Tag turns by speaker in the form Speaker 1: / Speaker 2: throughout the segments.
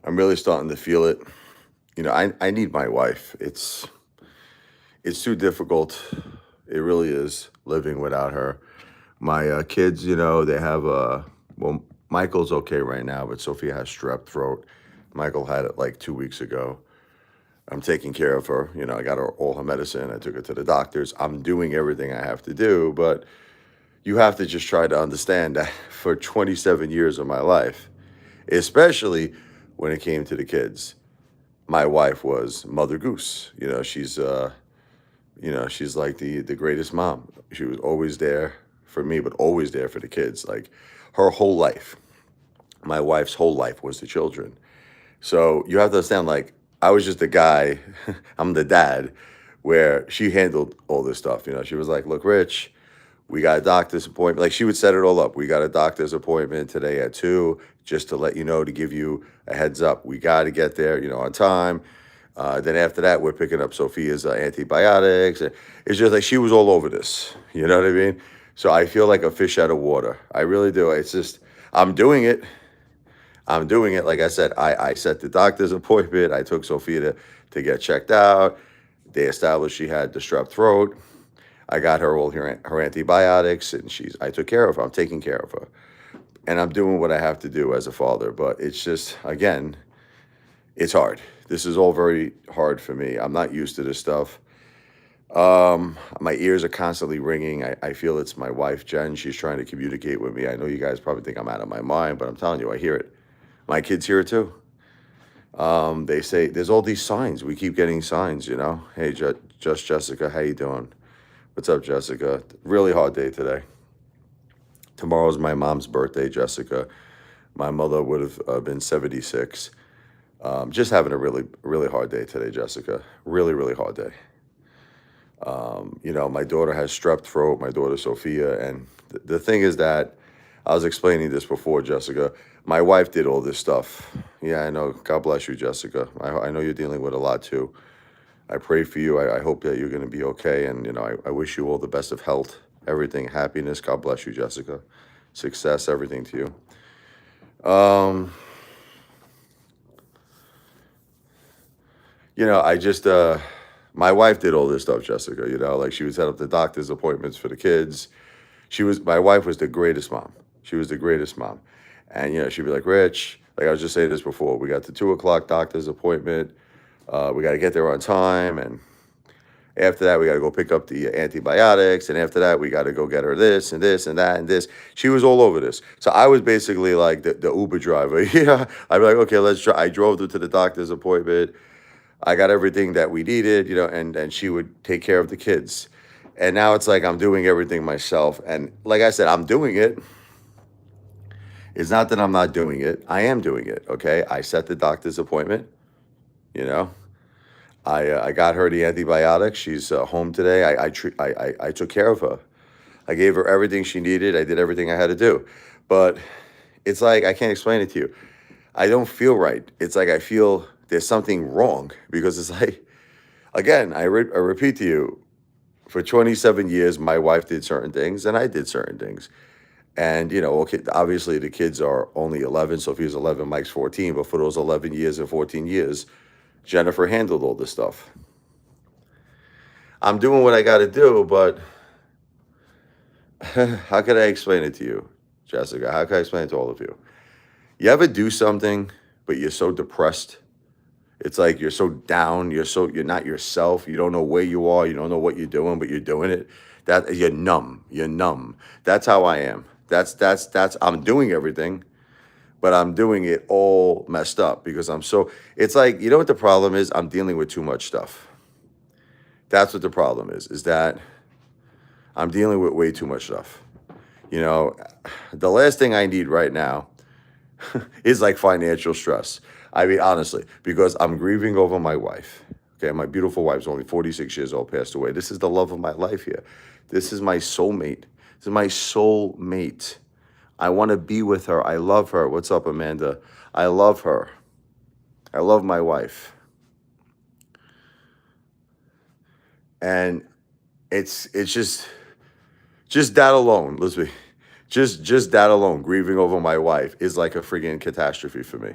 Speaker 1: I'm really starting to feel it. I need my wife. It's too difficult. It really is living without her. My kids, they have well, Michael's okay right now, but Sophia has strep throat. Michael had it like 2 weeks ago. I'm taking care of her. I got her all her medicine. I took her to the doctors. I'm doing everything I have to do, but you have to just try to understand that for 27 years of my life, especially when it came to the kids, my wife was Mother Goose. She's like the greatest mom. She was always there for me, but always there for the kids. Like her whole life, my wife's whole life was the children. So you have to understand, like, I was just the guy, I'm the dad, where she handled all this stuff. She was like, look, Rich, we got a doctor's appointment. Like, she would set it all up. We got a doctor's appointment today at 2, just to let you know, to give you a heads up. We got to get there, on time. Then after that, we're picking up Sophia's antibiotics. It's just like she was all over this. You know what I mean? So I feel like a fish out of water. I really do. It's just, I'm doing it. I'm doing it. Like I said, I set the doctor's appointment. I took Sophia to get checked out. They established she had the strep throat. I got her all her antibiotics, and I took care of her. I'm taking care of her. And I'm doing what I have to do as a father. But it's just, again, it's hard. This is all very hard for me. I'm not used to this stuff. My ears are constantly ringing. I feel it's my wife, Jen. She's trying to communicate with me. I know you guys probably think I'm out of my mind, but I'm telling you, I hear it. My kids hear it too. They say there's all these signs. We keep getting signs. Hey, just Jessica, how you doing? What's up, Jessica? Really hard day today. Tomorrow's my mom's birthday, Jessica. My mother would have been 76. Just having a really, really hard day today, Jessica. Really, really hard day. My daughter has strep throat, my daughter Sophia. And the thing is that I was explaining this before, Jessica. My wife did all this stuff. Yeah, I know. God bless you, Jessica. I know you're dealing with a lot too. I pray for you. I hope that you're going to be okay. And, I wish you all the best of health, everything, happiness. God bless you, Jessica. Success, everything to you. I just, my wife did all this stuff, Jessica, like she would set up the doctor's appointments for the kids. My wife was the greatest mom. She was the greatest mom. And, she'd be like, Rich, like I was just saying this before, we got the 2 o'clock doctor's appointment. We got to get there on time. And after that, we got to go pick up the antibiotics. And after that, we got to go get her this and this and that and this. She was all over this. So I was basically like the Uber driver. Yeah. I'd be like, okay, let's try. I drove her to the doctor's appointment. I got everything that we needed, and she would take care of the kids. And now it's like I'm doing everything myself. And like I said, I'm doing it. It's not that I'm not doing it. I am doing it, okay? I set the doctor's appointment, you know. I got her the antibiotics. She's home today. I took care of her. I gave her everything she needed. I did everything I had to do. But it's like, I can't explain it to you. I don't feel right. It's like I feel there's something wrong, because it's like, again, I repeat to you, for 27 years, my wife did certain things and I did certain things. And, okay, obviously the kids are only 11. Sophia's 11, Mike's 14. But for those 11 years and 14 years, Jennifer handled all this stuff. I'm doing what I got to do, but how could I explain it to you, Jessica? How can I explain it to all of you? You ever do something, but you're so depressed? It's like you're so down, you're not yourself. You don't know where you are, you don't know what you're doing, but you're doing it. That you're numb. You're numb. That's how I am. That's I'm doing everything, but I'm doing it all messed up because it's like, you know what the problem is? I'm dealing with too much stuff. That's what the problem is that I'm dealing with way too much stuff. The last thing I need right now is like financial stress. I mean, honestly, because I'm grieving over my wife. Okay, my beautiful wife's only 46 years old, passed away. This is the love of my life here. This is my soulmate. This is my soulmate. I want to be with her. I love her. What's up, Amanda? I love her. I love my wife. And it's just that alone, Lisby. Just that alone, grieving over my wife is like a friggin' catastrophe for me.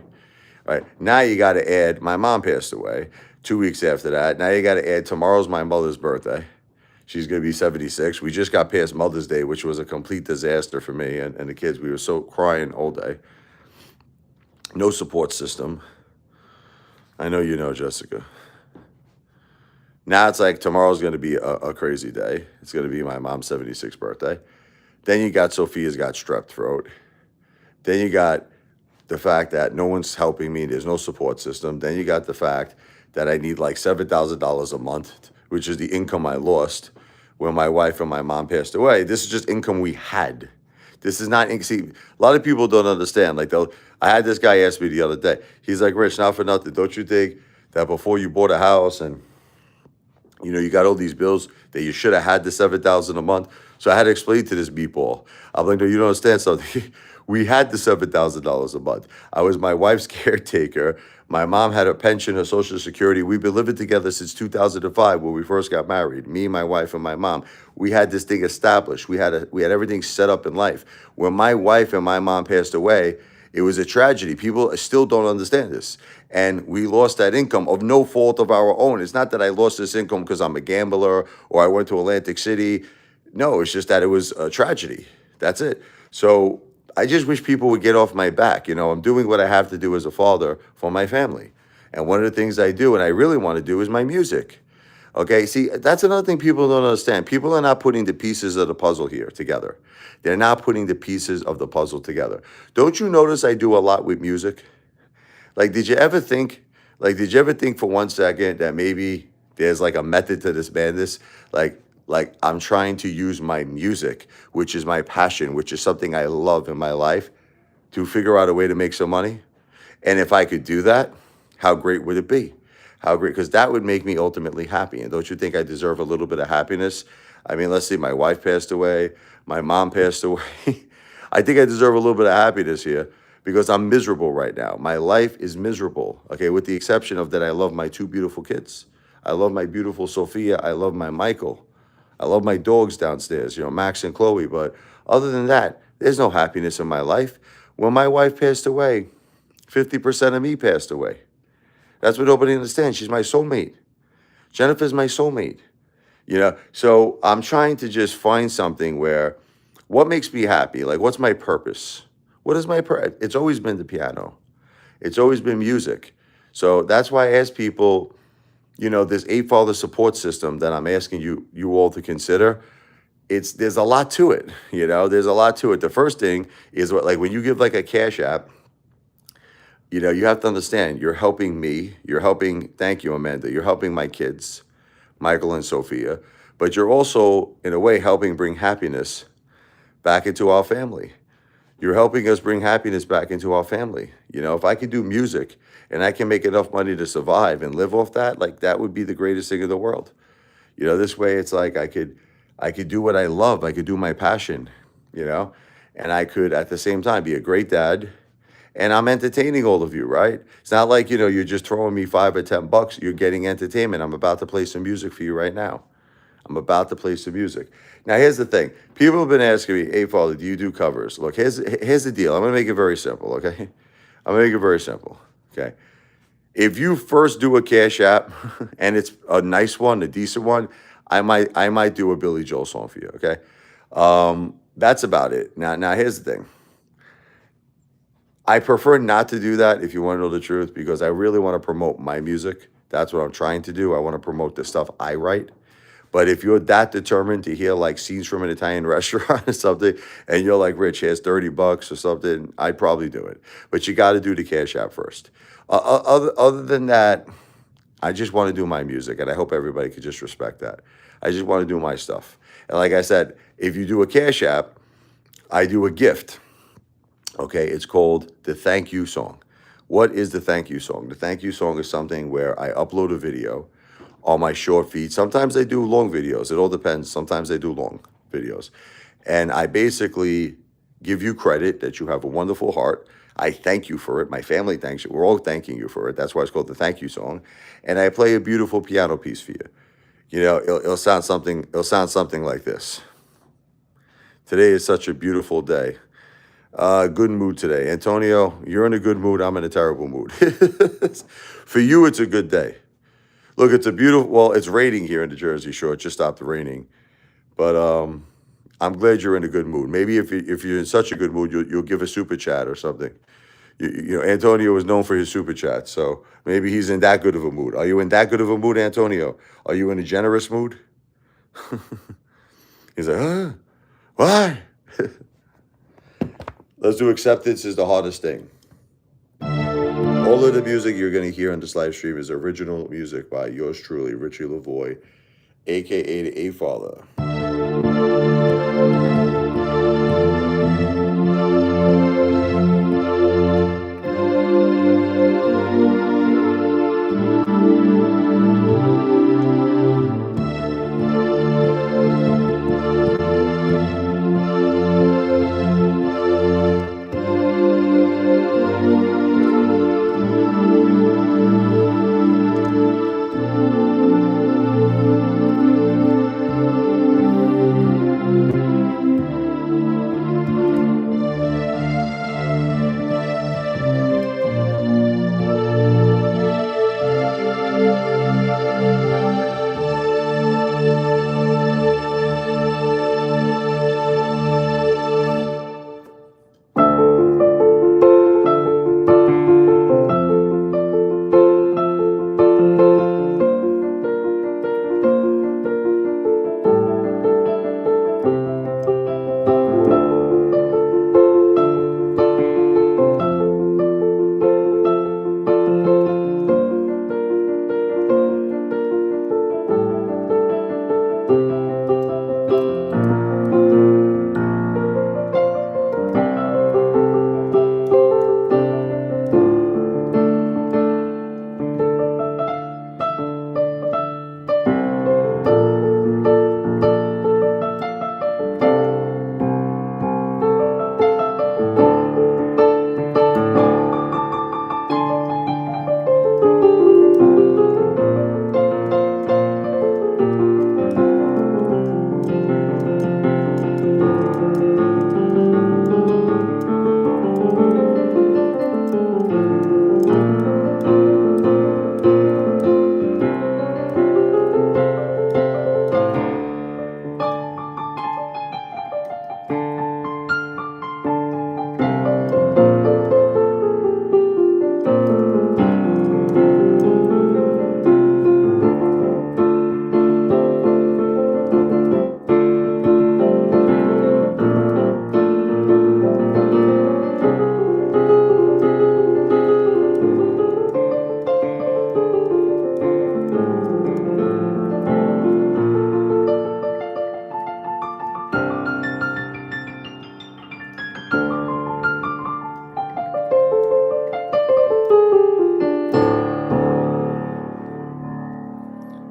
Speaker 1: right? Now you got to add, my mom passed away 2 weeks after that. Now you got to add, tomorrow's my mother's birthday. She's going to be 76. We just got past Mother's Day, which was a complete disaster for me and the kids. We were so crying all day. No support system. I know you know, Jessica. Now it's like tomorrow's going to be a crazy day. It's going to be my mom's 76th birthday. Then you got Sophia's got strep throat. Then you got the fact that no one's helping me. There's no support system. Then you got the fact that I need like $7,000 a month, which is the income I lost when my wife and my mom passed away. This is just income we had. This is not, see, a lot of people don't understand. Like, I had this guy ask me the other day. He's like, Rich, not for nothing, don't you think that before you bought a house and, you know, you got all these bills that you should have had the $7,000 a month? So I had to explain to this meatball. I'm like, no, you don't understand something. We had the $7,000 a month. I was my wife's caretaker. My mom had a pension, her Social Security. We've been living together since 2005 when we first got married. Me, my wife, and my mom. We had this thing established. We had everything set up in life. When my wife and my mom passed away, it was a tragedy. People still don't understand this. And we lost that income of no fault of our own. It's not that I lost this income because I'm a gambler or I went to Atlantic City. No, it's just that it was a tragedy. That's it. So I just wish people would get off my back. You know, I'm doing what I have to do as a father for my family. And one of the things I do, and I really want to do, is my music. Okay, see, that's another thing people don't understand. People are not putting the pieces of the puzzle here together. They're not putting the pieces of the puzzle together. Don't you notice I do a lot with music? Like, did you ever think for 1 second that maybe there's like a method to this madness? Like I'm trying to use my music, which is my passion, which is something I love in my life, to figure out a way to make some money. And if I could do that, how great would it be? How great, because that would make me ultimately happy. And don't you think I deserve a little bit of happiness? I mean, let's see, my wife passed away, my mom passed away. I think I deserve a little bit of happiness here because I'm miserable right now. My life is miserable, okay, with the exception of that I love my 2 beautiful kids. I love my beautiful Sophia. I love my Michael. I love my dogs downstairs, you know, Max and Chloe. But other than that, there's no happiness in my life. When my wife passed away, 50% of me passed away. That's what nobody understands. She's my soulmate. Jennifer's my soulmate. You know, so I'm trying to just find something where, what makes me happy? Like, what's my purpose? What is my purpose? It's always been the piano. It's always been music. So that's why I ask people, you know, this Apefather support system that I'm asking you all to consider. There's a lot to it. You know, there's a lot to it. The first thing is when you give like a cash app, you know, you have to understand you're helping me. Thank you, Amanda. You're helping my kids, Michael and Sophia, but you're also, in a way, helping bring happiness back into our family. You're helping us bring happiness back into our family. You know, if I could do music and I can make enough money to survive and live off that, like that would be the greatest thing in the world. You know, this way it's like I could do what I love. I could do my passion, you know, and I could at the same time be a great dad. And I'm entertaining all of you, right? It's not like, you know, you're just throwing me $5 or $10. You're getting entertainment. I'm about to play some music for you right now. I'm about to play some music. Now, here's the thing. People have been asking me, hey, Father, do you do covers? Look, here's the deal. I'm going to make it very simple, okay? I'm going to make it very simple, okay? If you first do a Cash App, and it's a nice one, a decent one, I might do a Billy Joel song for you, okay? That's about it. Now, here's the thing. I prefer not to do that, if you want to know the truth, because I really want to promote my music. That's what I'm trying to do. I want to promote the stuff I write. But if you're that determined to hear like scenes from an Italian restaurant or something, and you're like, Rich, here's $30 or something, I'd probably do it. But you got to do the Cash App first. Other than that, I just want to do my music, and I hope everybody could just respect that. I just want to do my stuff. And like I said, if you do a Cash App, I do a gift. Okay, it's called the Thank You Song. What is the Thank You Song? The Thank You Song is something where I upload a video on my short feed. Sometimes I do long videos. It all depends. Sometimes I do long videos. And I basically give you credit that you have a wonderful heart. I thank you for it. My family thanks you. We're all thanking you for it. That's why it's called the Thank You Song. And I play a beautiful piano piece for you. You know, it'll sound something like this. Today is such a beautiful day. Good mood today. Antonio, you're in a good mood. I'm in a terrible mood. For you, it's a good day. Look, it's a beautiful, well, it's raining here in the Jersey Shore. It just stopped raining. But I'm glad you're in a good mood. Maybe if you're in such a good mood, you'll give a super chat or something. Antonio is known for his super chat, so maybe he's in that good of a mood. Are you in that good of a mood, Antonio? Are you in a generous mood? He's like, huh? Why? Let's do acceptance is the hardest thing. All of the music you're going to hear on this live stream is original music by yours truly, Richie Lavoie, aka the Apefather.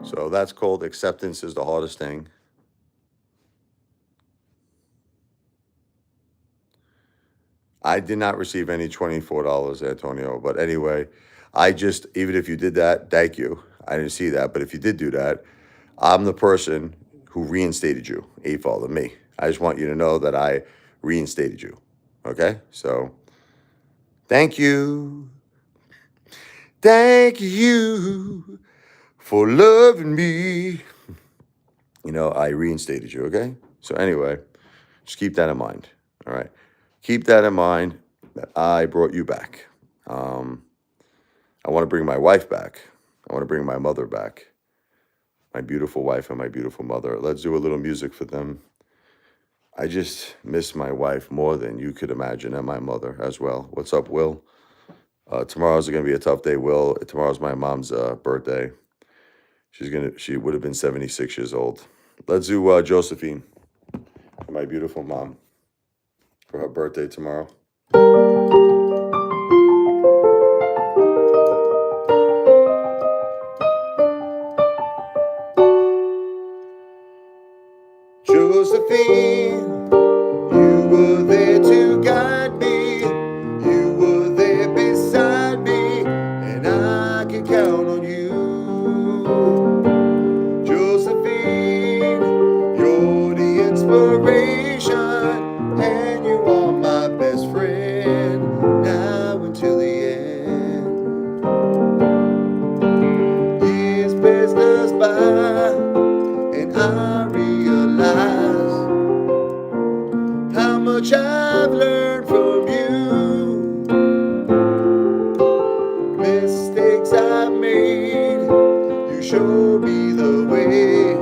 Speaker 1: So that's called acceptance is the hardest thing. I did not receive any $24, Antonio. But anyway, even if you did that, thank you. I didn't see that. But if you did do that, I'm the person who reinstated you, Apefather, me. I just want you to know that I reinstated you. Okay? So, thank you. Thank you for loving me. I reinstated you, okay? So anyway, just keep that in mind, all right? Keep that in mind that I brought you back. I want to bring my wife back. I want to bring my mother back. My beautiful wife and my beautiful mother. Let's do a little music for them. I just miss my wife more than you could imagine, and my mother as well. What's up, Will? Tomorrow's going to be a tough day, Will. Tomorrow's my mom's birthday. She would have been 76 years old. Let's do Josephine, my beautiful mom, for her birthday tomorrow. Josephine, you were there to guide me. You were there beside me, and I can count on you. Josephine, you're the inspiration, and you are my best friend. show me the way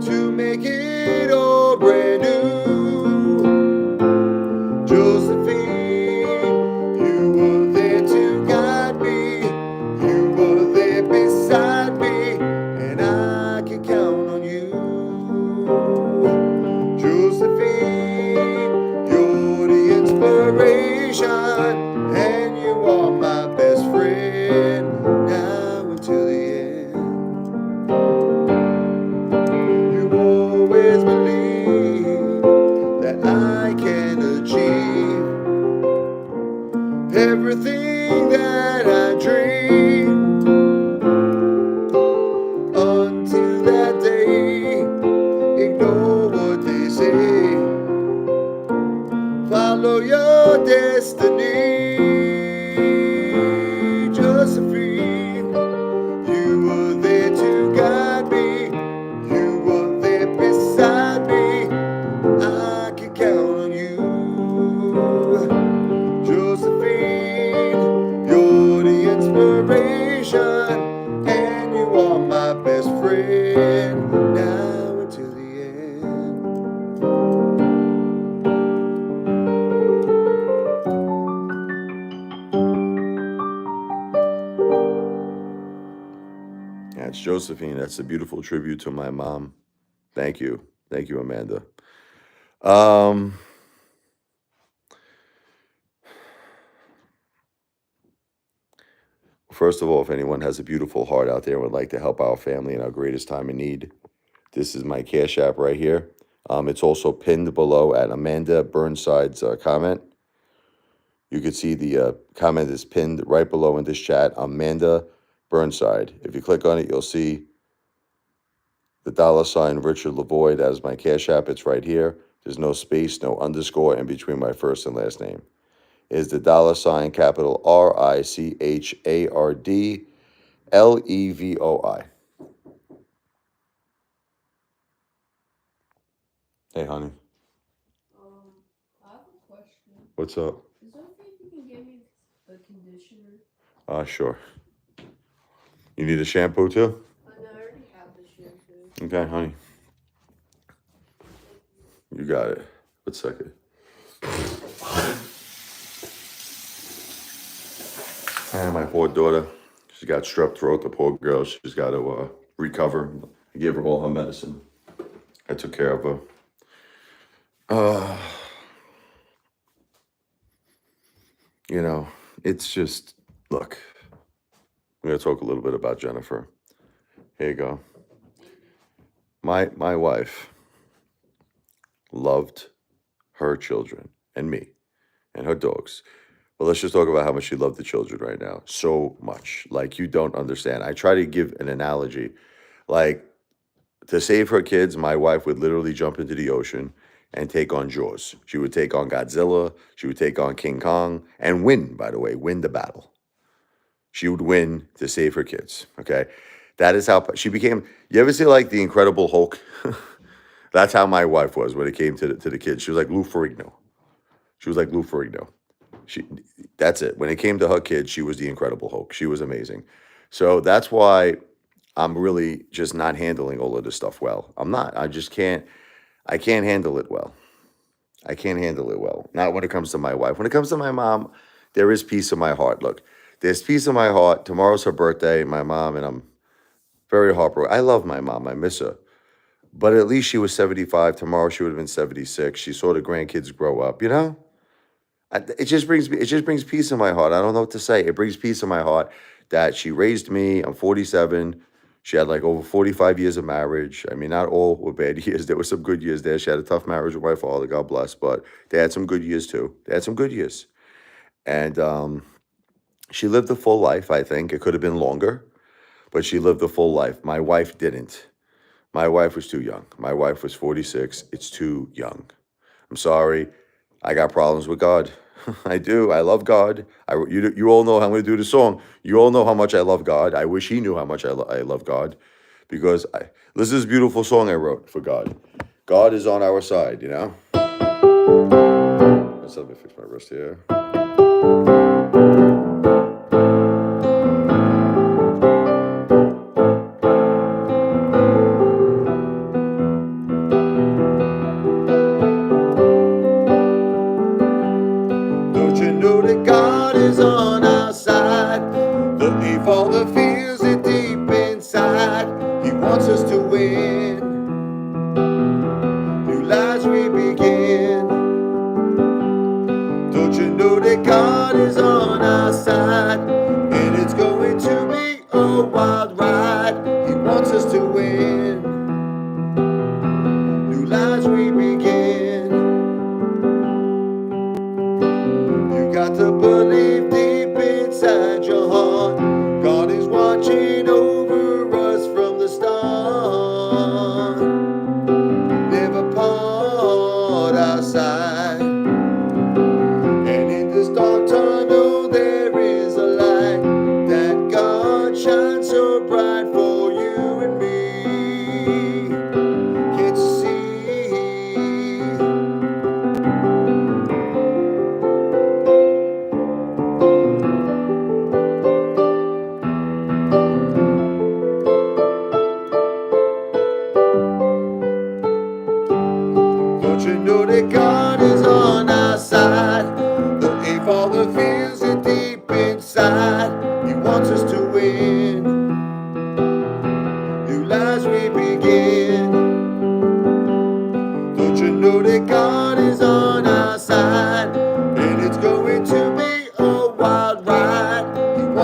Speaker 1: to make it all brand new. Josephine, you were there to guide me. You were there beside me, and I can count on you. Josephine, you're the inspiration, and you are my best friend now until the end. You always believe that I can achieve everything that I dream. Until that day, ignore what they say. Follow your destiny. Josephine, you were there to guide me. You were there beside me. I can count on you. Josephine, you're the inspiration, and you are my best friend now until the end. That's Josephine. That's a beautiful tribute to my mom. Thank you. Thank you, Amanda. First of all, if anyone has a beautiful heart out there and would like to help our family in our greatest time of need, this is my Cash App right here. It's also pinned below at Amanda Burnside's comment. You can see the comment is pinned right below in this chat, Amanda Burnside. If you click on it, you'll see the $ Richard Lavoie. That is my Cash App. It's right here. There's no space, no underscore in between my first and last name. It is the $ capital RICHARDLEVOI. Hey, honey.
Speaker 2: I have a question.
Speaker 1: What's up?
Speaker 2: Is it okay if you can give me a conditioner?
Speaker 1: Sure. You need a shampoo too?
Speaker 2: I already have the shampoo.
Speaker 1: Okay, honey. You got it. Let's suck it. And my poor daughter, she's got strep throat. The poor girl, she's got to recover. I gave her all her medicine. I took care of her. You know, it's just, look, I'm going to talk a little bit about Jennifer. Here you go. My wife loved her children and me and her dogs. But let's just talk about how much she loved the children right now. So much. Like, you don't understand. I try to give an analogy. Like, to save her kids, my wife would literally jump into the ocean and take on Jaws. She would take on Godzilla. She would take on King Kong and win, by the way, win the battle. She would win to save her kids, okay? That is how she became. You ever see, like, the Incredible Hulk? That's how my wife was when it came to the kids. She was like Lou Ferrigno. She was like Lou Ferrigno. That's it. When it came to her kids, she was the Incredible Hulk. She was amazing. So that's why I'm really just not handling all of this stuff well. I'm not. I can't handle it well. I can't handle it well. Not when it comes to my wife. When it comes to my mom, there is peace in my heart. Look, there's peace in my heart. Tomorrow's her birthday, my mom, and I'm very heartbroken. I love my mom. I miss her. But at least she was 75. Tomorrow she would have been 76. She saw the grandkids grow up, you know? It just brings peace in my heart. I don't know what to say. It brings peace in my heart that she raised me. I'm 47. She had like over 45 years of marriage. I mean, not all were bad years. There were some good years there. She had a tough marriage with my father, God bless, but they had some good years too. They had some good years. And she lived a full life, I think. It could have been longer, but she lived a full life. My wife didn't. My wife was too young. My wife was 46. It's too young. I'm sorry. I got problems with God. I do. I love God. You all know how I'm going to do the song. You all know how much I love God. I wish he knew how much I love God, because this is a beautiful song I wrote for God. God is on our side, you know? Let's let me fix my wrist here.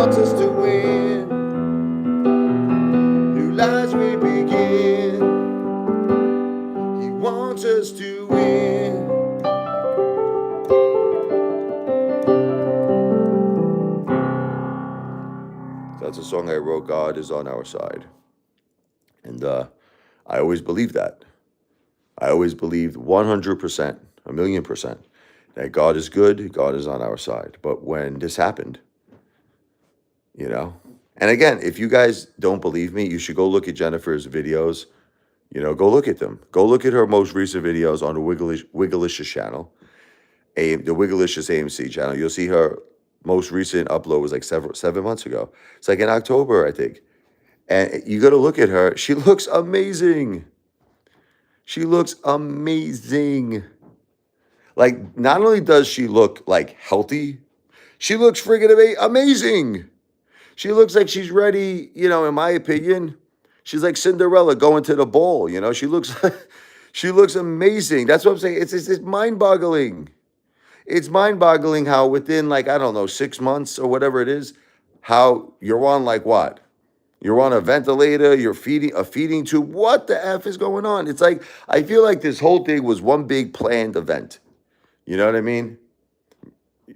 Speaker 1: wants us to win. New lives we begin. He wants us to win. That's a song I wrote, God is on our side. And I always believed that. I always believed 100%, a million percent, that God is good, God is on our side. But when this happened, you know, and again, if you guys don't believe me, you should go look at Jennifer's videos. You know, go look at them. Go look at her most recent videos on the Wigglicious channel, the Wigglicious AMC channel. You'll see her most recent upload was like 7 months ago. It's like in October, I think. And you got to look at her. She looks amazing. She looks amazing. Like, not only does she look like healthy, she looks friggin' amazing. She looks like she's ready, you know, in my opinion. She's like Cinderella going to the ball, you know. She looks amazing. That's what I'm saying. It's mind-boggling. It's mind-boggling how within, like, I don't know, 6 months or whatever it is, how you're on, like, what? You're on a ventilator, you're feeding a feeding tube. What the F is going on? It's like, I feel like this whole thing was one big planned event. You know what I mean?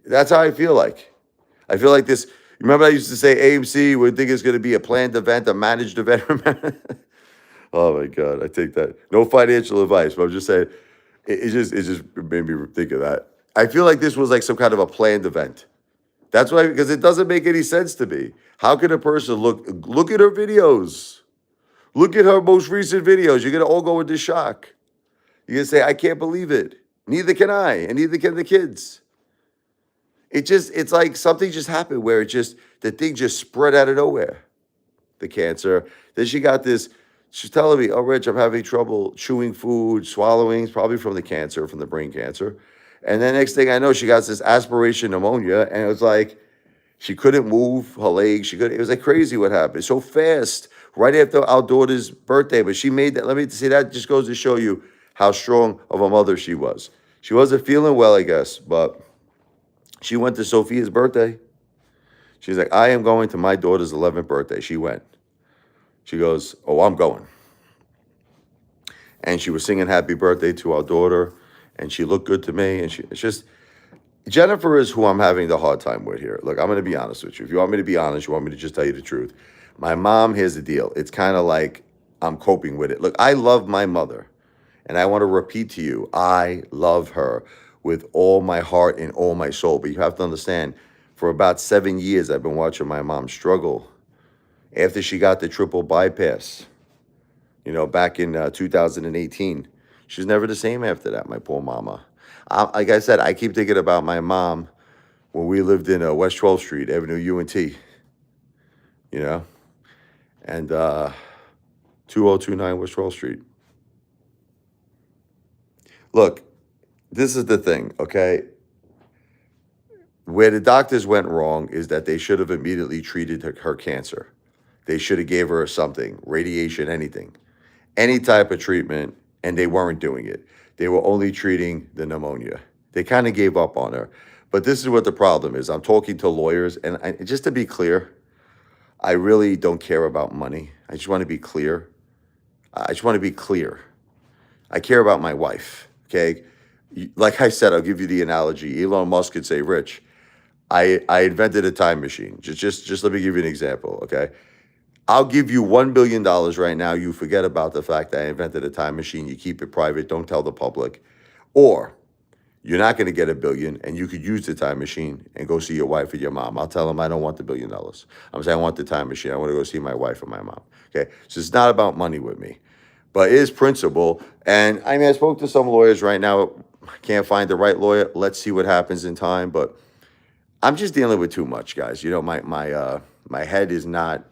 Speaker 1: That's how I feel like. I feel like this. Remember, I used to say AMC would think it's going to be a planned event, a managed event. Oh my God, I take that. No financial advice, but I'm just saying, it just made me think of that. I feel like this was like some kind of a planned event. That's why, because it doesn't make any sense to me. How can a person look at her videos? Look at her most recent videos. You're gonna all go into shock. You're gonna say, I can't believe it. Neither can I, and neither can the kids. It's like something just happened where the thing just spread out of nowhere. The cancer. Then she got this, she's telling me, oh, Rich, I'm having trouble chewing food, swallowing, probably from the cancer, from the brain cancer. And then next thing I know, she got this aspiration pneumonia, and it was like, she couldn't move her legs. It was like crazy what happened. So fast, right after our daughter's birthday. But she made that, let me say, that just goes to show you how strong of a mother she was. She wasn't feeling well, I guess, but she went to Sophia's birthday. She's like, I am going to my daughter's 11th birthday. She went. She goes, oh, I'm going. And she was singing happy birthday to our daughter, and she looked good to me. And it's just, Jennifer is who I'm having the hard time with here. Look, I'm going to be honest with you. If you want me to be honest, you want me to just tell you the truth. My mom, here's the deal. It's kind of like I'm coping with it. Look, I love my mother, and I want to repeat to you, I love her with all my heart and all my soul. But you have to understand, for about 7 years, I've been watching my mom struggle. After she got the triple bypass, you know, back in 2018, she's never the same after that, my poor mama. Like I said, I keep thinking about my mom when we lived in West 12th Street, Avenue U and T, you know, and 2029 West 12th Street. Look, this is the thing, okay? Where the doctors went wrong is that they should have immediately treated her cancer. They should have gave her something, radiation, anything, any type of treatment, and they weren't doing it. They were only treating the pneumonia. They kind of gave up on her. But this is what the problem is. I'm talking to lawyers, and just to be clear, I really don't care about money. I just want to be clear. I just want to be clear. I care about my wife, okay? Like I said, I'll give you the analogy. Elon Musk could say, Rich, I invented a time machine. Just let me give you an example, okay? I'll give you $1 billion right now. You forget about the fact that I invented a time machine. You keep it private. Don't tell the public. Or you're not going to get $1 billion, and you could use the time machine and go see your wife or your mom. I'll tell them I don't want the $1 billion. I'm saying I want the time machine. I want to go see my wife or my mom. Okay? So it's not about money with me, but it is principle. And I mean, I spoke to some lawyers right now. I can't find the right lawyer. Let's see what happens in time. But I'm just dealing with too much, guys. You know, my head is not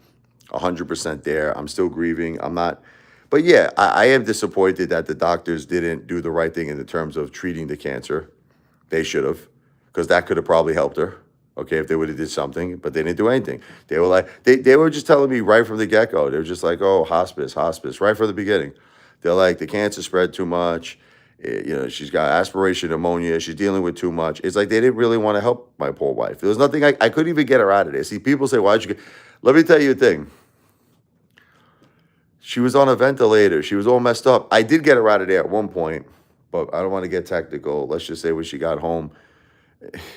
Speaker 1: 100% there. I'm still grieving. I'm not, but yeah, I am disappointed that the doctors didn't do the right thing in the terms of treating the cancer. They should have, because that could have probably helped her. Okay, if they would have did something, but they didn't do anything. They were like, they were just telling me right from the get-go. They were just like, oh, hospice, right from the beginning. They're like, the cancer spread too much, She's got aspiration pneumonia. She's dealing with too much. It's like they didn't really want to help my poor wife. There was nothing I couldn't even get her out of there. See, people say, why'd you get... Let me tell you a thing. She was on a ventilator. She was all messed up. I did get her out of there at one point, but I don't want to get technical. Let's just say when she got home,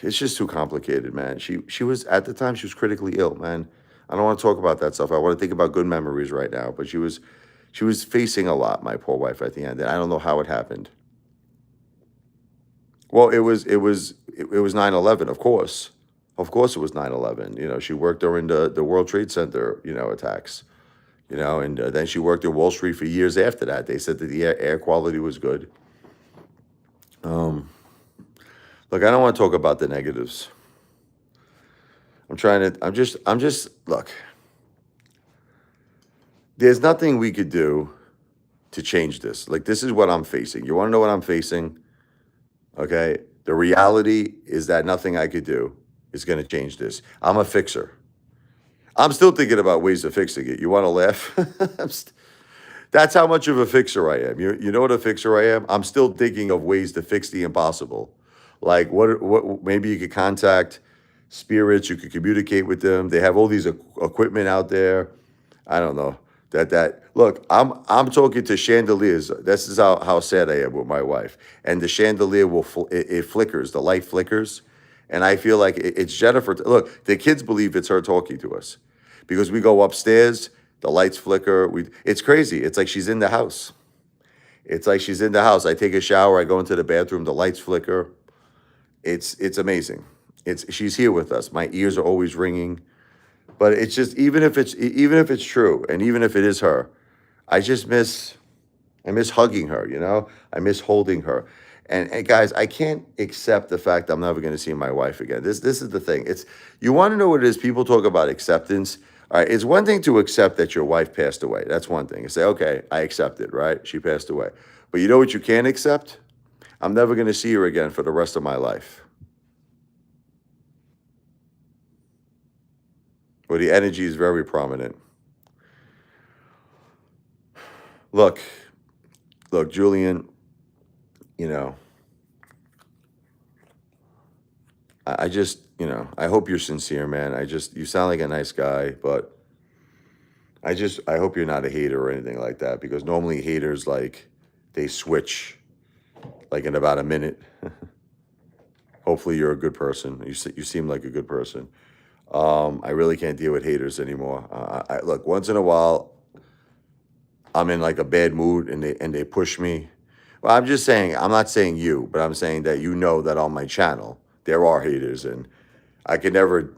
Speaker 1: it's just too complicated, man. She was, at the time, she was critically ill, man. I don't want to talk about that stuff. I want to think about good memories right now. But she was facing a lot, my poor wife, at the end. And I don't know how it happened. Well, it was 9/11, of course. Of course it was 9/11. She worked during the World Trade Center, attacks. And then she worked in Wall Street for years after that. They said that the air quality was good. Look, I don't want to talk about the negatives. Look, there's nothing we could do to change this. Like, this is what I'm facing. You want to know what I'm facing? Okay? The reality is that nothing I could do is going to change this. I'm a fixer. I'm still thinking about ways of fixing it. You want to laugh? That's how much of a fixer I am. You know what a fixer I am? I'm still thinking of ways to fix the impossible. Like, what maybe you could contact spirits, you could communicate with them. They have all these equipment out there. I don't know. Look, I'm talking to chandeliers. This is how sad I am with my wife. And the chandelier it flickers, the light flickers. And I feel like it's Jennifer. Look, the kids believe it's her talking to us. Because we go upstairs, the lights flicker. It's crazy. It's like she's in the house. It's like she's in the house. I take a shower, I go into the bathroom, the lights flicker. It's amazing. She's here with us. My ears are always ringing. But it's just, even if it's true, and even if it is her, I miss hugging her, I miss holding her. And guys, I can't accept the fact I'm never going to see my wife again. This is the thing. You want to know what it is? People talk about acceptance. All right, it's one thing to accept that your wife passed away. That's one thing. You say, okay, I accept it, right? She passed away. But you know what you can't accept? I'm never going to see her again for the rest of my life. Well, the energy is very prominent. Look, Julian, I just, I hope you're sincere, man. You sound like a nice guy, but I hope you're not a hater or anything like that, because normally haters, like, they switch, like, in about a minute. Hopefully you're a good person. You seem like a good person. I really can't deal with haters anymore. Look, once in a while, I'm in like a bad mood and they push me. Well, I'm just saying, I'm not saying you, but I'm saying that that on my channel, there are haters, and I can never,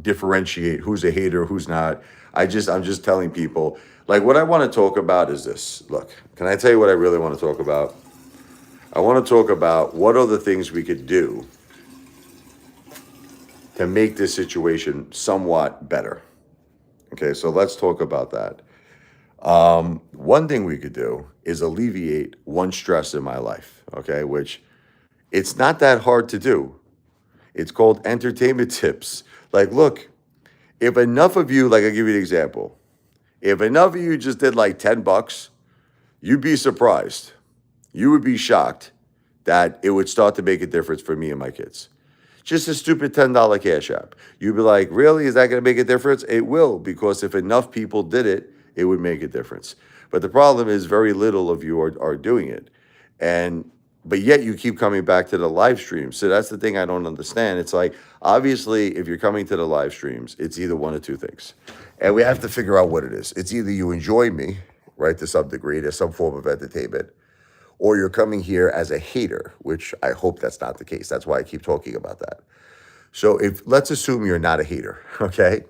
Speaker 1: differentiate who's a hater, who's not. I'm just telling people, like, what I want to talk about is this. Look, can I tell you what I really want to talk about? I want to talk about what are the things we could do to make this situation somewhat better. Okay, so let's talk about that. One thing we could do is alleviate one stress in my life, okay, which it's not that hard to do. It's called entertainment tips. Like, look, if enough of you, like, I'll give you an example. If enough of you just did like $10, you'd be surprised. You would be shocked that it would start to make a difference for me and my kids. Just a stupid $10 Cash App. You'd be like, really? Is that going to make a difference? It will, because if enough people did it, it would make a difference. But the problem is very little of you are doing it. But yet you keep coming back to the live streams. So that's the thing I don't understand. It's like, obviously, if you're coming to the live streams, it's either one of two things. And we have to figure out what it is. It's either you enjoy me, right, to some degree, there's some form of entertainment, or you're coming here as a hater, which I hope that's not the case. That's why I keep talking about that. So let's assume you're not a hater, okay?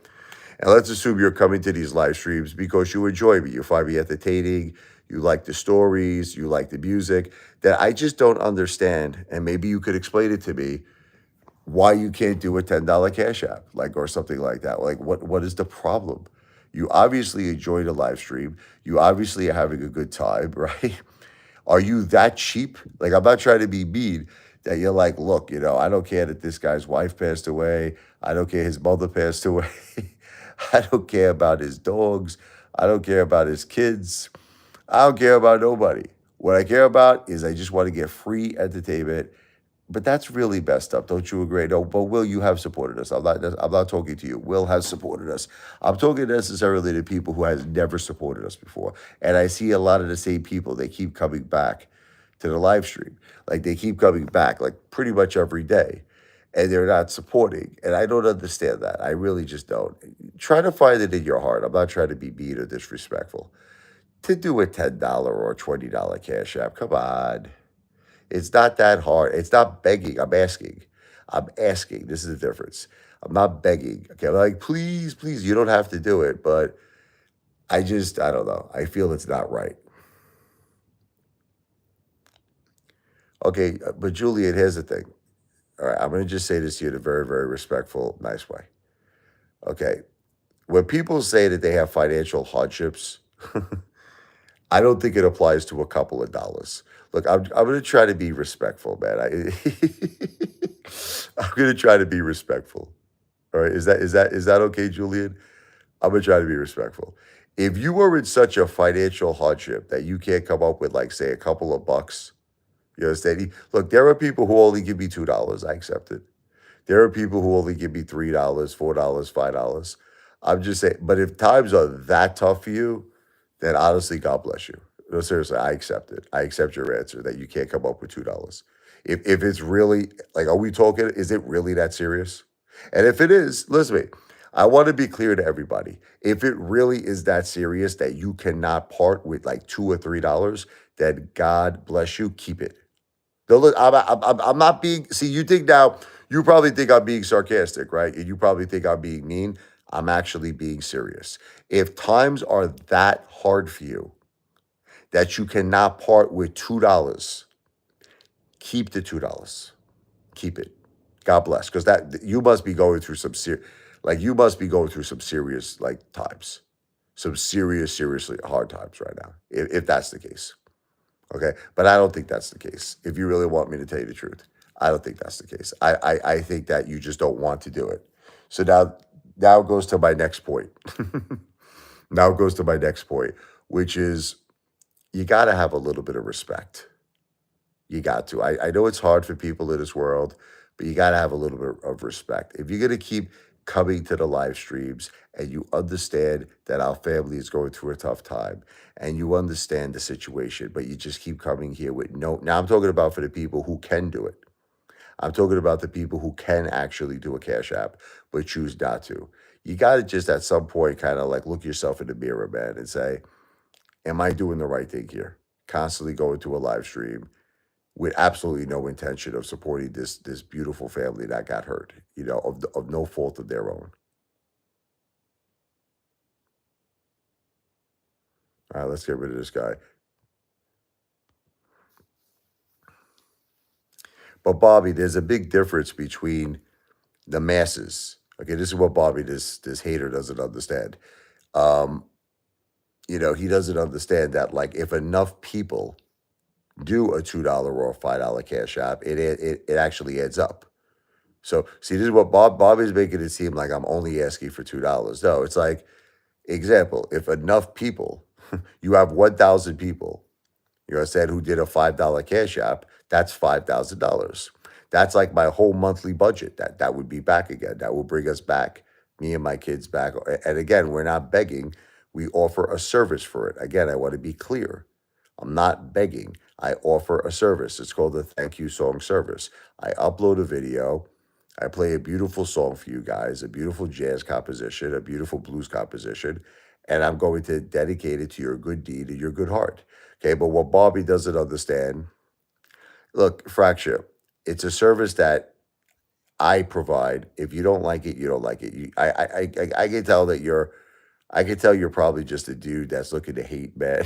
Speaker 1: And let's assume you're coming to these live streams because you enjoy me. You find me entertaining. You like the stories. You like the music. That I just don't understand. And maybe you could explain it to me why you can't do a $10 Cash App, like, or something like that. Like, what is the problem? You obviously enjoy the live stream. You obviously are having a good time, right? Are you that cheap? Like, I'm not trying to be mean, that you're like, look, I don't care that this guy's wife passed away. I don't care his mother passed away. I don't care about his dogs. I don't care about his kids. I don't care about nobody. What I care about is I just want to get free entertainment. But that's really messed up. Don't you agree? No, but Will, you have supported us. I'm not talking to you. Will has supported us. I'm talking necessarily to people who has never supported us before. And I see a lot of the same people. They keep coming back to the live stream. Like they keep coming back like pretty much every day. And they're not supporting. And I don't understand that. I really just don't. Try to find it in your heart. I'm not trying to be mean or disrespectful. To do a $10 or a $20 cash app. Come on. It's not that hard. It's not begging. I'm asking. I'm asking. This is the difference. I'm not begging. Okay. I'm like, please, please, you don't have to do it. But I don't know. I feel it's not right. Okay. But Julian, here's the thing. All right. I'm going to just say this to you in a very, very respectful, nice way. Okay. When people say that they have financial hardships, I don't think it applies to a couple of dollars. Look, I'm going to try to be respectful, man. I'm going to try to be respectful. All right, is that okay, Julian? I'm gonna try to be respectful. If you are in such a financial hardship that you can't come up with, like, say, a couple of bucks, you understand? Look, there are people who only give me $2. I accept it. There are people who only give me $3, $4, $5. I'm just saying, but if times are that tough for you, then honestly, God bless you. No, seriously, I accept it. I accept your answer that you can't come up with $2. If it's really like, are we talking? Is it really that serious? And if it is, listen to me. I want to be clear to everybody. If it really is that serious that you cannot part with like $2 or $3, then God bless you. Keep it. No, look, I'm not being. See, you think now. You probably think I'm being sarcastic, right? And you probably think I'm being mean. I'm actually being serious. If times are that hard for you that you cannot part with $2, keep the $2. Keep it. God bless, because that you must be going through some like you must be going through some serious like times, some serious, seriously hard times right now. If that's the case. Okay. But I don't think that's the case. If you really want me to tell you the truth, I don't think that's the case. I think that you just don't want to do it. So now it goes to my next point. Now it goes to my next point, which is you got to have a little bit of respect. You got to. I know it's hard for people in this world, but you got to have a little bit of respect. If you're going to keep coming to the live streams and you understand that our family is going through a tough time and you understand the situation, but you just keep coming here with no. Now, I'm talking about for the people who can do it. I'm talking about the people who can actually do a cash app, but choose not to. You got to just at some point kind of like look yourself in the mirror, man, and say, am I doing the right thing here? Constantly going to a live stream with absolutely no intention of supporting this beautiful family that got hurt, of no fault of their own. All right, let's get rid of this guy. But Bobby, there's a big difference between the masses. Okay, this is what Bobby, this hater, doesn't understand. Um, he doesn't understand that like if enough people do a $2 or a $5 cash app, it actually adds up. So see, this is what Bobby's making it seem like I'm only asking for $2. No, it's like, example, if enough people, you have 1,000 people, said who did a $5 cash app, that's $5,000. That's like my whole monthly budget. That would be back again. That will bring us back, me and my kids back. And again, we're not begging. We offer a service for it. Again, I want to be clear. I'm not begging. I offer a service. It's called the Thank You Song Service. I upload a video. I play a beautiful song for you guys, a beautiful jazz composition, a beautiful blues composition, and I'm going to dedicate it to your good deed and your good heart. Okay, but what Bobby doesn't understand, look, Fracture, it's a service that I provide. If you don't like it, you don't like it. I can tell that I can tell you're probably just a dude that's looking to hate, man.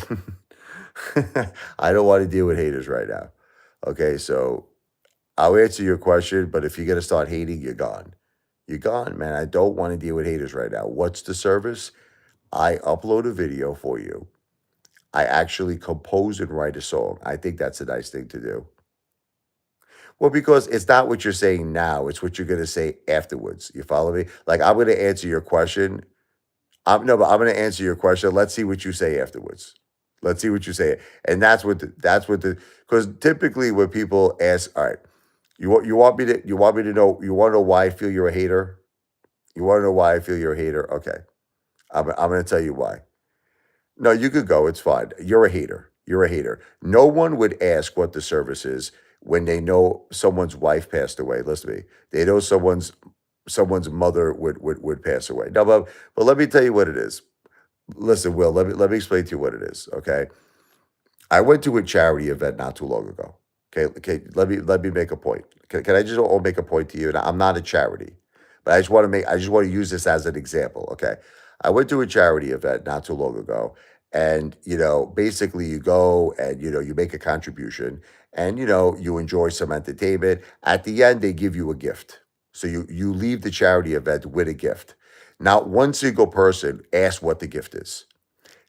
Speaker 1: I don't want to deal with haters right now. Okay, so I'll answer your question, but if you're gonna start hating, you're gone. You're gone, man. I don't want to deal with haters right now. What's the service? I upload a video for you. I actually compose and write a song. I think that's a nice thing to do. Well, because it's not what you're saying now, it's what you're gonna say afterwards. You follow me? Like I'm gonna answer your question. No, but I'm gonna answer your question. Let's see what you say afterwards. Let's see what you say. And that's what the because typically when people ask, all right, you want to know why I feel you're a hater? You want to know why I feel you're a hater? Okay. I'm going to tell you why. No, you could go. It's fine. You're a hater. You're a hater. No one would ask what the service is when they know someone's wife passed away. Listen to me. They know someone's mother would pass away. No, but let me tell you what it is. Listen, Will, let me explain to you what it is. Okay. I went to a charity event not too long ago. Okay. Let me make a point. Can I just all make a point to you? And I'm not a charity, but I just want to use this as an example. Okay. I went to a charity event not too long ago, and basically you go and you make a contribution, and you enjoy some entertainment. At the end, they give you a gift. So you leave the charity event with a gift. Not one single person asked what the gift is.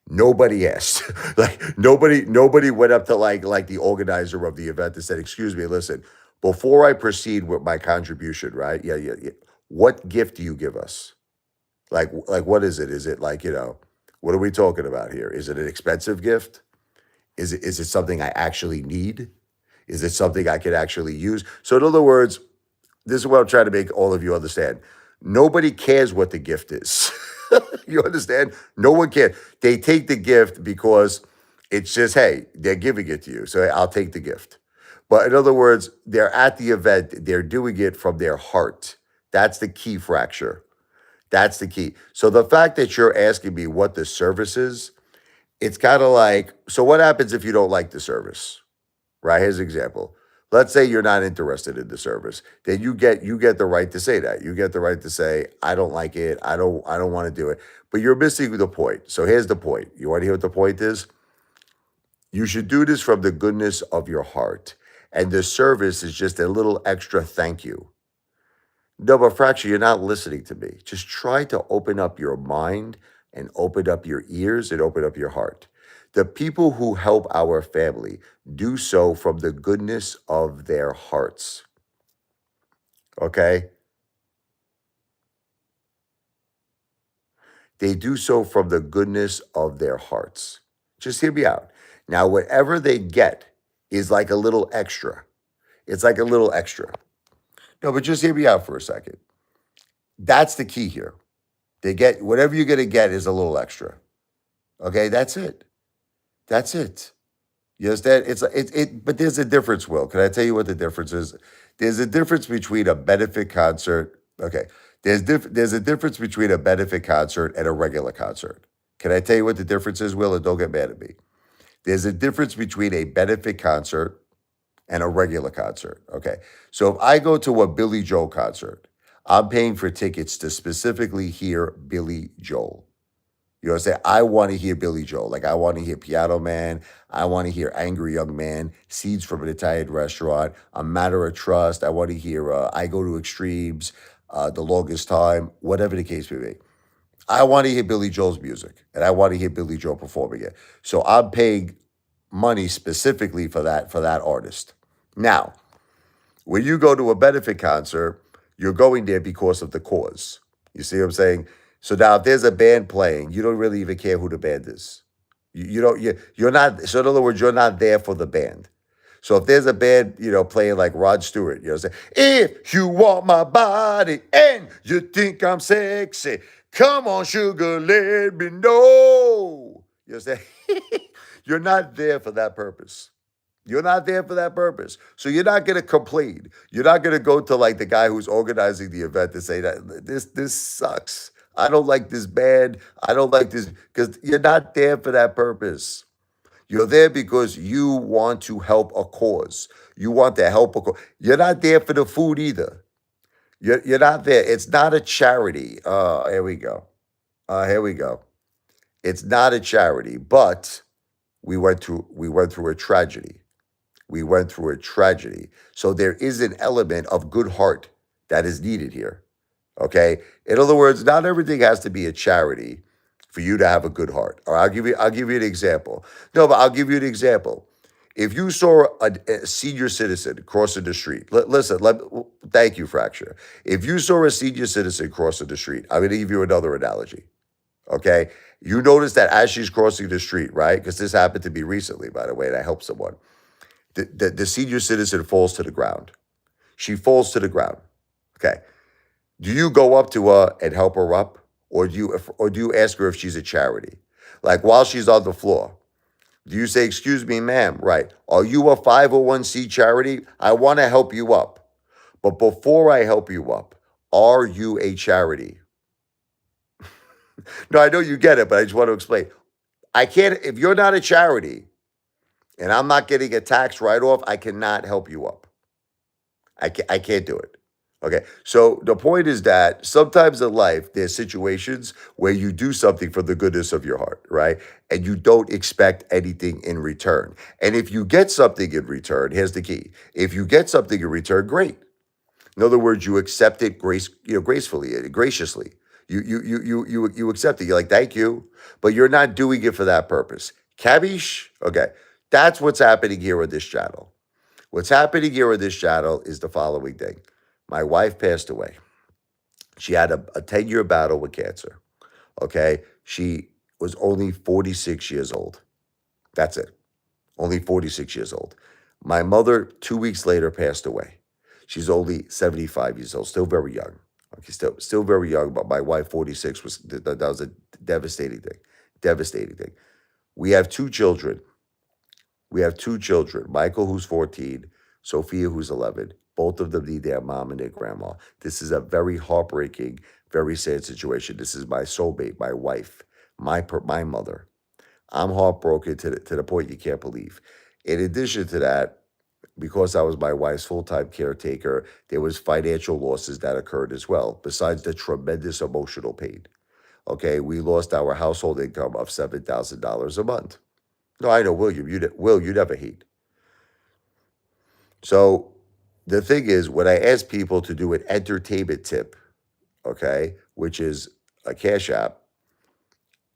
Speaker 1: Nobody asked. Like nobody went up to like the organizer of the event and said, "Excuse me, listen, before I proceed with my contribution, right? Yeah. What gift do you give us? Like what is it? Is it like, what are we talking about here? Is it an expensive gift? Is it something I actually need? Is it something I could actually use?" So in other words, this is what I'm trying to make all of you understand. Nobody cares what the gift is. You understand? No one cares. They take the gift because it's just, hey, they're giving it to you. So I'll take the gift. But in other words, they're at the event, they're doing it from their heart. That's the key fracture. That's the key. So the fact that you're asking me what the service is, it's kind of like, so what happens if you don't like the service? Right? Here's an example. Let's say you're not interested in the service. Then you get the right to say that. You get the right to say, I don't like it. I don't want to do it. But you're missing the point. So here's the point. You want to hear what the point is? You should do this from the goodness of your heart. And the service is just a little extra thank you. No, but Fracture, you're not listening to me. Just try to open up your mind and open up your ears and open up your heart. The people who help our family do so from the goodness of their hearts. Okay? They do so from the goodness of their hearts. Just hear me out. Now, whatever they get is like a little extra. It's like a little extra. No, but just hear me out for a second. That's the key here. They get whatever you're going to get is a little extra. Okay? That's it. That's it. You understand? But there's a difference, Will. Can I tell you what the difference is? There's a difference between a benefit concert. Okay. There's a difference between a benefit concert and a regular concert. Can I tell you what the difference is, Will? And don't get mad at me. There's a difference between a benefit concert and a regular concert. Okay. So if I go to a Billy Joel concert, I'm paying for tickets to specifically hear Billy Joel. You know what I'm saying? I want to hear Billy Joel. Like, I want to hear Piano Man. I want to hear Angry Young Man, Seeds from an Italian Restaurant, A Matter of Trust. I want to hear I Go to Extremes, The Longest Time, whatever the case may be. I want to hear Billy Joel's music, and I want to hear Billy Joel performing it. So I'm paying money specifically for that artist. Now, when you go to a benefit concert, you're going there because of the cause. You see what I'm saying? So now, if there's a band playing, you don't really even care who the band is. You don't. You're not. So in other words, you're not there for the band. So if there's a band, playing like Rod Stewart, saying, if you want my body and you think I'm sexy, come on, sugar, let me know. You understand? You're not there for that purpose. You're not there for that purpose. So you're not going to complain. You're not going to go to like the guy who's organizing the event to say that this sucks. I don't like this band. I don't like this because you're not there for that purpose. You're there because you want to help a cause. You want to help a cause. You're not there for the food either. You're not there. It's not a charity. Here we go. Here we go. It's not a charity, but we went through a tragedy. We went through a tragedy. So there is an element of good heart that is needed here. Okay? In other words, not everything has to be a charity for you to have a good heart. Or I'll give you an example. No, but I'll give you an example. If you saw a senior citizen crossing the street, listen, thank you, Fracture. If you saw a senior citizen crossing the street, I'm going to give you another analogy. Okay. You notice that as she's crossing the street, right? Because this happened to me recently, by the way, and I helped someone. The senior citizen falls to the ground. She falls to the ground. Okay. Do you go up to her and help her up? Or do you ask her if she's a charity? Like while she's on the floor, do you say, "Excuse me, ma'am, right? Are you a 501c charity? I want to help you up. But before I help you up, are you a charity?" No, I know you get it, but I just want to explain. I can't, if you're not a charity and I'm not getting a tax write off, I cannot help you up. I can't do it. Okay. So the point is that sometimes in life, there's situations where you do something for the goodness of your heart, right? And you don't expect anything in return. And if you get something in return, here's the key. If you get something in return, great. In other words, you accept it gracefully, graciously. You accept it. You're like, thank you, but you're not doing it for that purpose. Cabiche? Okay. That's what's happening here with this channel. What's happening here with this channel is the following thing. My wife passed away. She had a 10-year battle with cancer. Okay. She was only 46 years old. That's it. Only 46 years old. My mother, 2 weeks later, passed away. She's only 75 years old, still very young. Okay, still very young, but my wife, 46, that was a devastating thing. Devastating thing. We have two children. Michael, who's 14, Sophia, who's 11. Both of them need their mom and their grandma. This is a very heartbreaking, very sad situation. This is my soulmate, my wife, my mother. I'm heartbroken to the point you can't believe. In addition to that, because I was my wife's full-time caretaker, there was financial losses that occurred as well, besides the tremendous emotional pain. Okay, we lost our household income of $7,000 a month. No, I know, William, you never hate. So the thing is, when I ask people to do an entertainment tip, okay, which is a cash app,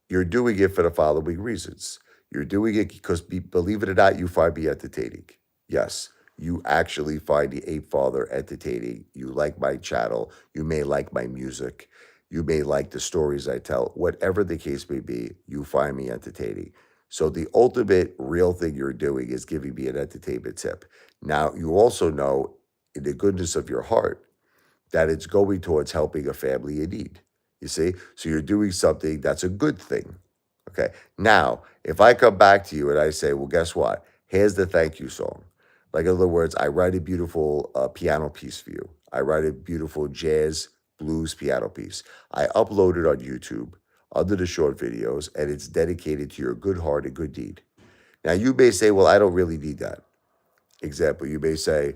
Speaker 1: you're doing it for the following reasons. You're doing it because, believe it or not, you find me entertaining. Yes, you actually find the Apefather entertaining. You like my channel. You may like my music. You may like the stories I tell. Whatever the case may be, you find me entertaining. So the ultimate real thing you're doing is giving me an entertainment tip. Now, you also know in the goodness of your heart that it's going towards helping a family in need. You see? So you're doing something that's a good thing. Okay. Now, if I come back to you and I say, well, guess what? Here's the thank you song. Like, in other words, I write a beautiful piano piece for you. I write a beautiful jazz blues piano piece. I upload it on YouTube under the short videos, and it's dedicated to your good heart and good deed. Now, you may say, well, I don't really need that. Example, you may say,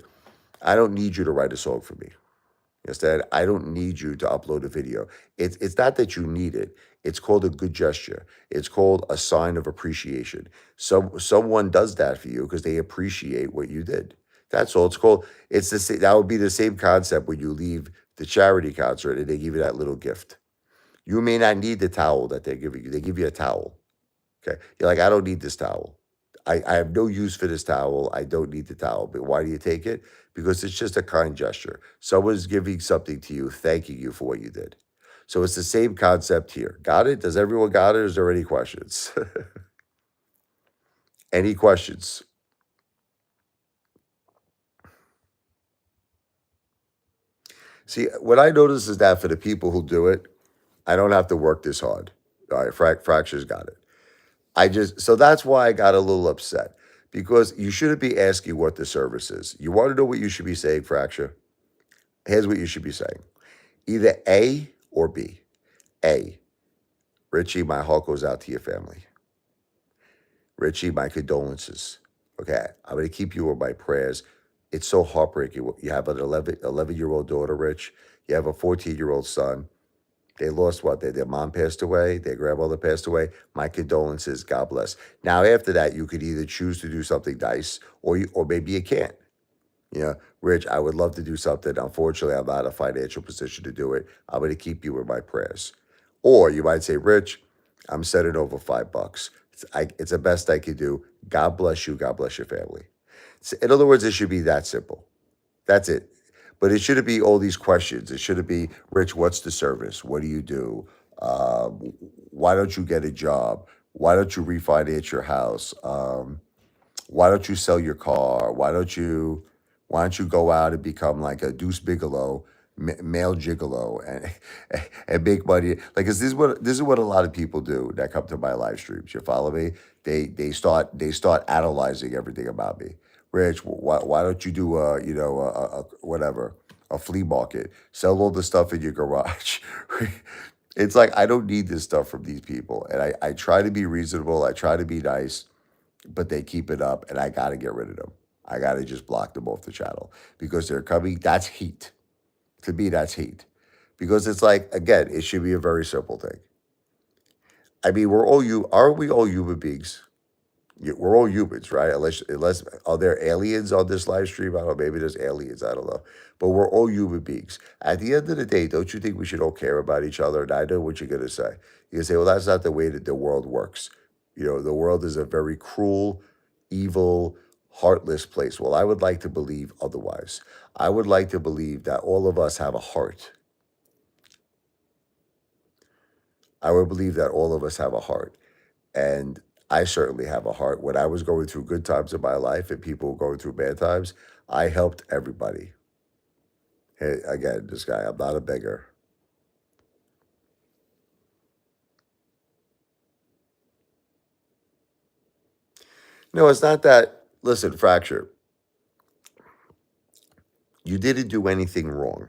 Speaker 1: I don't need you to write a song for me. Instead, I don't need you to upload a video. It's not that you need it. It's called a good gesture. It's called a sign of appreciation. Someone does that for you because they appreciate what you did. That's all. That would be the same concept when you leave the charity concert and they give you that little gift. You may not need the towel that they're giving you. They give you a towel. Okay. You're like, I don't need this towel. I have no use for this towel. I don't need the towel. But why do you take it? Because it's just a kind gesture. Someone's giving something to you, thanking you for what you did. So it's the same concept here. Got it? Does everyone got it? Is there any questions? Any questions? See, what I notice is that for the people who do it, I don't have to work this hard. All right, Fracture's got it. So that's why I got a little upset because you shouldn't be asking what the service is. You want to know what you should be saying, Fracture? Here's what you should be saying. Either A or B. A, Richie, my heart goes out to your family. Richie, my condolences. Okay, I'm going to keep you in my prayers. It's so heartbreaking. You have an 11-year-old daughter, Rich. You have a 14-year-old son. They lost what? Their mom passed away. Their grandmother passed away. My condolences. God bless. Now, after that, you could either choose to do something nice or maybe you can't. You know, Rich, I would love to do something. Unfortunately, I'm not in a financial position to do it. I'm going to keep you in my prayers. Or you might say, Rich, I'm sending over $5. It's the best I can do. God bless you. God bless your family. In other words, it should be that simple. That's it. But it shouldn't be all these questions. It shouldn't be, Rich, what's the service? What do you do? Why don't you get a job? Why don't you refinance your house? Why don't you sell your car? Why don't you go out and become like a Deuce Bigelow, male gigolo, and make money? Like, 'cause this is what a lot of people do that come to my live streams. You follow me? They start analyzing everything about me. Rich, why don't you do a whatever, a flea market? Sell all the stuff in your garage. It's like I don't need this stuff from these people, and I try to be reasonable. I try to be nice, but they keep it up, and I got to get rid of them. I got to just block them off the channel because they're coming. That's heat. To me, that's heat. Because it's like, again, it should be a very simple thing. I mean, aren't we all human beings? We're all humans, right? Unless are there aliens on this live stream? I don't know. Maybe there's aliens. I don't know. But we're all human beings. At the end of the day, don't you think we should all care about each other? And I know what you're going to say. You can say, well, that's not the way that the world works. The world is a very cruel, evil, heartless place. Well, I would like to believe otherwise. I would like to believe that all of us have a heart. I would believe that all of us have a heart. And I certainly have a heart. When I was going through good times in my life and people were going through bad times, I helped everybody. Hey, again, this guy, I'm not a beggar. No, it's not that. Listen, Fracture, you didn't do anything wrong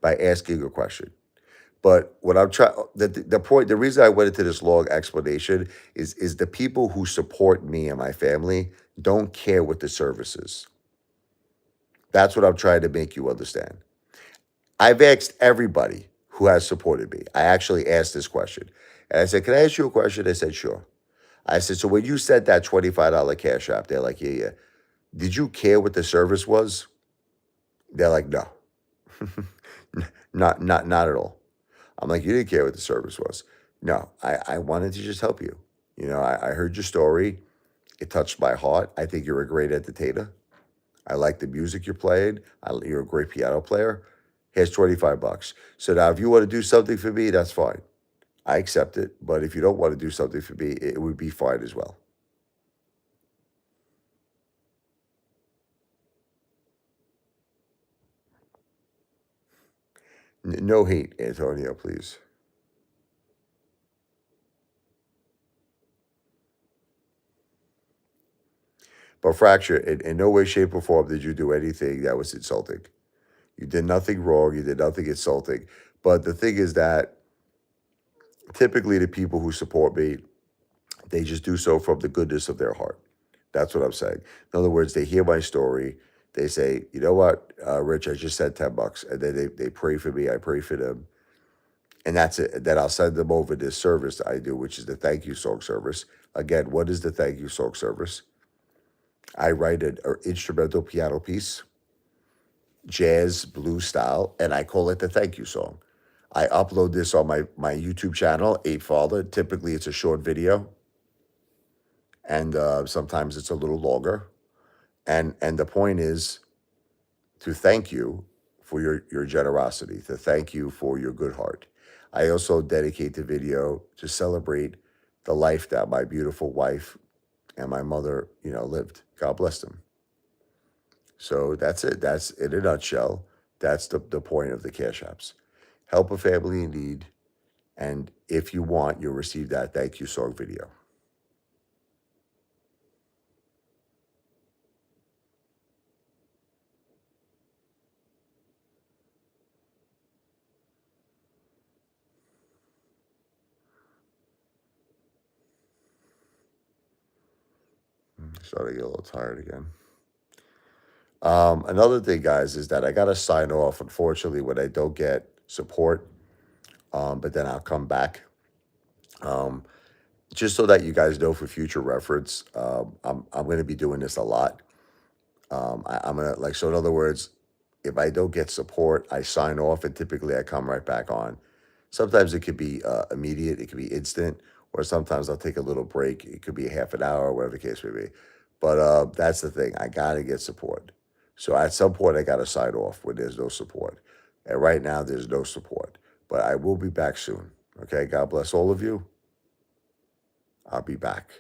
Speaker 1: by asking a question. But what I'm trying, the point, the reason I went into this long explanation is the people who support me and my family don't care what the service is. That's what I'm trying to make you understand. I've asked everybody who has supported me. I actually asked this question. And I said, can I ask you a question? They said, sure. I said, so when you sent that $25 cash app, they're like, yeah, yeah. Did you care what the service was? They're like, no. Not at all. I'm like, you didn't care what the service was. No, I wanted to just help you. I heard your story. It touched my heart. I think you're a great entertainer. I like the music you're playing. You're a great piano player. Here's $25. So now if you want to do something for me, that's fine. I accept it. But if you don't want to do something for me, it would be fine as well. No hate, Antonio, please. But Fracture, in no way, shape, or form did you do anything that was insulting. You did nothing wrong. You did nothing insulting. But the thing is that typically the people who support me, they just do so from the goodness of their heart. That's what I'm saying. In other words, they hear my story. They say, you know what, Rich, I just sent $10. And then they pray for me. I pray for them. And that's it. Then I'll send them over this service that I do, which is the thank you song service. Again, what is the thank you song service? I write an instrumental piano piece, jazz, blues style, and I call it the thank you song. I upload this on my YouTube channel, Apefather. Typically, it's a short video, and sometimes it's a little longer. And the point is to thank you for your generosity, to thank you for your good heart. I also dedicate the video to celebrate the life that my beautiful wife and my mother, lived. God bless them. So that's it. That's in a nutshell. That's the point of the cash apps. Help a family in need. And if you want, you'll receive that thank you song video. Starting to get a little tired again. Another thing, guys, is that I got to sign off, unfortunately, when I don't get support, but then I'll come back. Um, just so that you guys know for future reference, I'm going to be doing this a lot. I'm going to, so in other words, if I don't get support, I sign off and typically I come right back on. Sometimes it could be immediate, it could be instant, or sometimes I'll take a little break. It could be a half an hour, whatever the case may be. But that's the thing. I got to get support. So at some point, I got to sign off when there's no support. And right now, there's no support. But I will be back soon. Okay. God bless all of you. I'll be back.